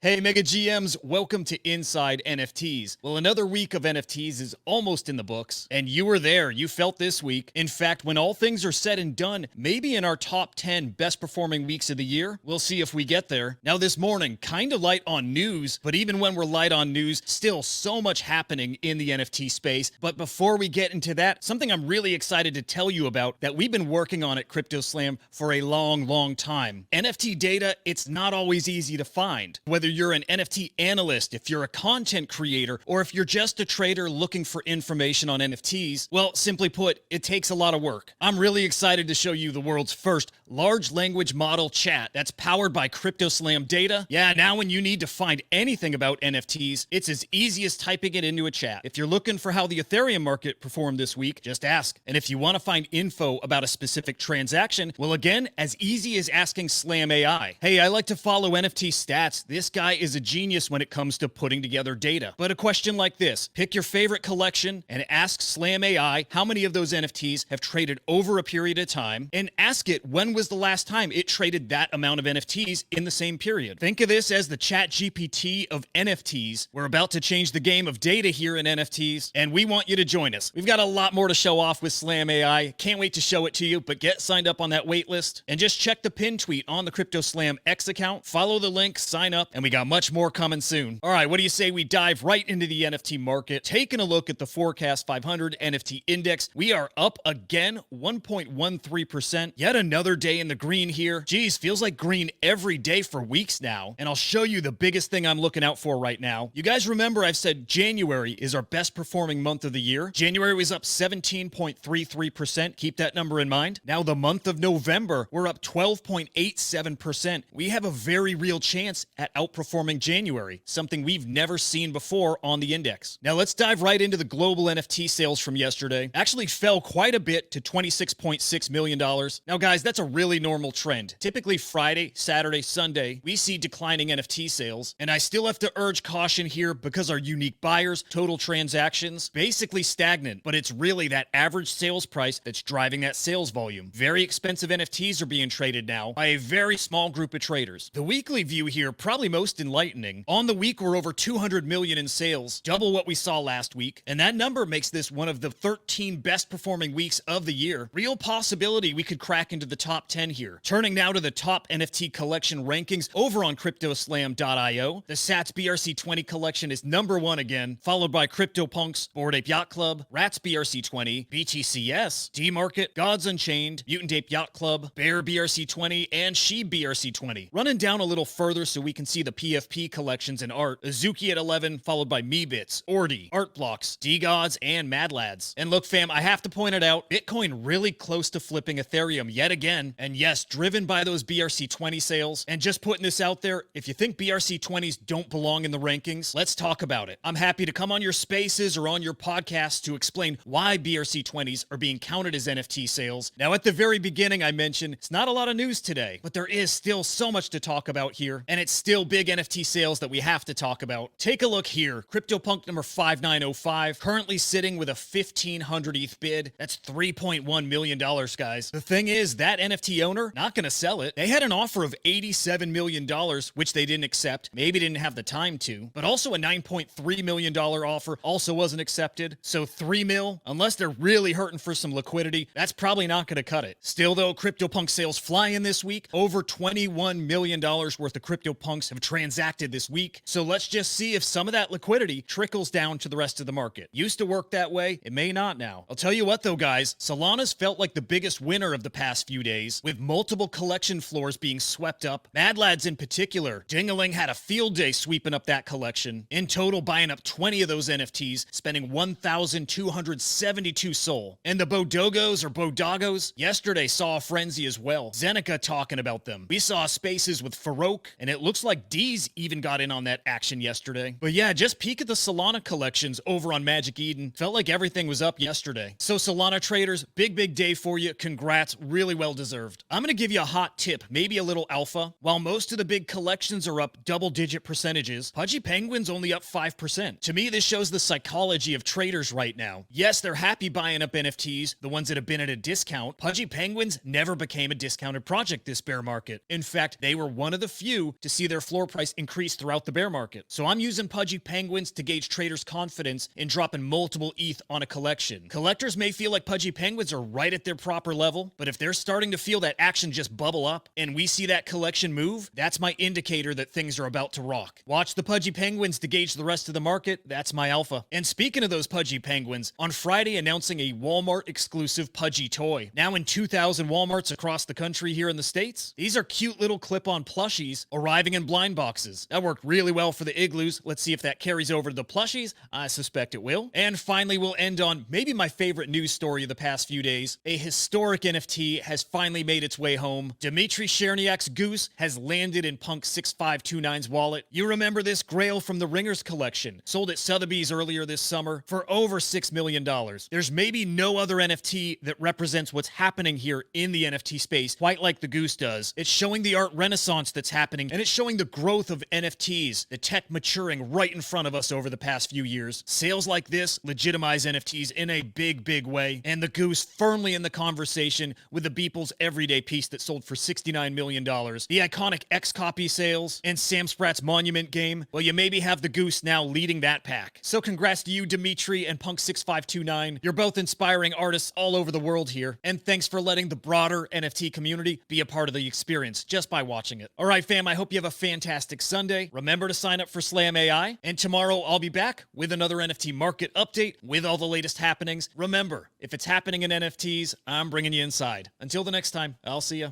Hey Mega GMs, welcome to Inside NFTs. Well, another week of NFTs is almost in the books, and you were there, you felt this week. In fact, when all things are said and done, maybe in our top 10 best performing weeks of the year. We'll see if we get there. Now this morning, kinda light on news, but even when we're light on news, still so much happening in the NFT space. But before we get into that, something I'm really excited to tell you about that we've been working on at CryptoSlam for a long time. NFT data, it's not always easy to find. Whether you're an NFT analyst, if you're a content creator, or if you're just a trader looking for information on NFTs, well, simply put, it takes a lot of work. I'm really excited to show you the world's first large language model chat that's powered by CryptoSlam data. Yeah, now when you need to find anything about NFTs, it's as easy as typing it into a chat. If you're looking for how the Ethereum market performed this week, just ask. And if you want to find info about a specific transaction, well, again, as easy as asking SlamAI. Hey, I like to follow NFT stats. This guy is a genius when it comes to putting together data. But a question like this, pick your favorite collection and ask SlamAI how many of those NFTs have traded over a period of time, and ask it when was the last time it traded that amount of NFTs in the same period. Think of this as the ChatGPT of NFTs. We're about to change the game of data here in NFTs, and we want you to join us. We've got a lot more to show off with SlamAI. Can't wait to show it to you, but get signed up on that wait list and just check the pin tweet on the CryptoSlam X account, follow the link, sign up, and we got much more coming soon. All right, what do you say we dive right into the NFT market? Taking a look at the Forkast 500 NFT index, we are up again 1.13%. Yet another day in the green here. Geez, feels like green every day for weeks now. And I'll show you the biggest thing I'm looking out for right now. You guys remember I've said January is our best performing month of the year. January was up 17.33%. Keep that number in mind. Now the month of November, we're up 12.87%. We have a very real chance at outperforming January, something we've never seen before on the index. Now let's dive right into the global NFT sales from yesterday. Actually fell quite a bit to $26.6 million. Now guys, that's a really normal trend. Typically Friday, Saturday, Sunday, we see declining NFT sales, and I still have to urge caution here because our unique buyers, total transactions, basically stagnant, but it's really that average sales price that's driving that sales volume. Very expensive NFTs are being traded now by a very small group of traders. The weekly view here, probably most enlightening. On the week, we're over 200 million in sales, double what we saw last week, and that number makes this one of the 13 best performing weeks of the year. Real possibility we could crack into the top 10 here. Turning now to the top NFT collection rankings over on CryptoSlam.io. The Sats BRC20 collection is #1 again, followed by CryptoPunk's Bored Ape Yacht Club, Rats BRC20, BTCS, D-Market, Gods Unchained, Mutant Ape Yacht Club, Bear BRC20, and She BRC20. Running down a little further so we can see the PFP collections in art. Azuki at 11, followed by Meebits, Ordi, Art Blocks, D-Gods, and Mad Lads. And look fam, I have to point it out, Bitcoin really close to flipping Ethereum yet again. And yes, driven by those BRC20 sales. And just putting this out there, if you think BRC20s don't belong in the rankings, let's talk about it. I'm happy to come on your spaces or on your podcast to explain why BRC20s are being counted as NFT sales. Now at the very beginning I mentioned, it's not a lot of news today, but there is still so much to talk about here. And it's still big NFT sales that we have to talk about. Take a look here. CryptoPunk number 5905, currently sitting with a 1,500 ETH bid. That's $3.1 million, guys. The thing is, that NFT owner, not gonna sell it. They had an offer of $87 million, which they didn't accept. Maybe didn't have the time to. But also a $9.3 million offer also wasn't accepted. So 3 mil, unless they're really hurting for some liquidity, that's probably not gonna cut it. Still though, CryptoPunk sales flying this week. Over $21 million worth of CryptoPunks have transacted this week. So let's just see if some of that liquidity trickles down to the rest of the market. Used to work that way, it may not now. I'll tell you what though, guys, Solana's felt like the biggest winner of the past few days, with multiple collection floors being swept up. Mad Lads in particular, Dingaling had a field day sweeping up that collection. In total, buying up 20 of those NFTs, spending 1,272 Sol. And the Bodogos or Bodagos, yesterday saw a frenzy as well. Zeneca talking about them. We saw spaces with Farouk, and it looks like D's even got in on that action yesterday. But yeah, just peek at the Solana collections over on Magic Eden. Felt like everything was up yesterday. So Solana traders, big day for you. Congrats, really well deserved. I'm gonna give you a hot tip, maybe a little alpha. While most of the big collections are up double-digit percentages, Pudgy Penguins only up 5%. To me, this shows the psychology of traders right now. Yes, they're happy buying up NFTs, the ones that have been at a discount. Pudgy Penguins never became a discounted project this bear market. In fact, they were one of the few to see their floor price increased throughout the bear market. So I'm using Pudgy Penguins to gauge traders' confidence in dropping multiple ETH on a collection. Collectors may feel like Pudgy Penguins are right at their proper level, but if they're starting to feel that action just bubble up and we see that collection move, that's my indicator that things are about to rock. Watch the Pudgy Penguins to gauge the rest of the market. That's my alpha. And speaking of those Pudgy Penguins, on Friday announcing a Walmart exclusive Pudgy toy. Now in 2,000 Walmarts across the country here in the States. These are cute little clip-on plushies arriving in blind boxes. That worked really well for the igloos. Let's see if that carries over to the plushies. I suspect it will. And finally, we'll end on maybe my favorite news story of the past few days. A historic NFT has finally made its way home. Dmitry Cherniak's Goose has landed in Punk 6529's wallet. You remember this grail from the Ringers collection, sold at Sotheby's earlier this summer for over $6 million. There's maybe no other NFT that represents what's happening here in the NFT space quite like the Goose does. It's showing the art renaissance that's happening, and it's showing the growth of NFTs, the tech maturing right in front of us over the past few years. Sales like this legitimize NFTs in a big way, and the Goose firmly in the conversation with the Beeple's everyday piece that sold for $69 million. The iconic X-Copy sales and Sam Spratt's Monument game, well, you maybe have the Goose now leading that pack. So congrats to you, Dimitri and Punk6529. You're both inspiring artists all over the world here, and thanks for letting the broader NFT community be a part of the experience just by watching it. All right, fam, I hope you have a fantastic Sunday. Remember to sign up for SlamAI, and tomorrow I'll be back with another NFT market update with all the latest happenings. Remember, if it's happening in NFTs, I'm bringing you inside. Until the next time, I'll see ya.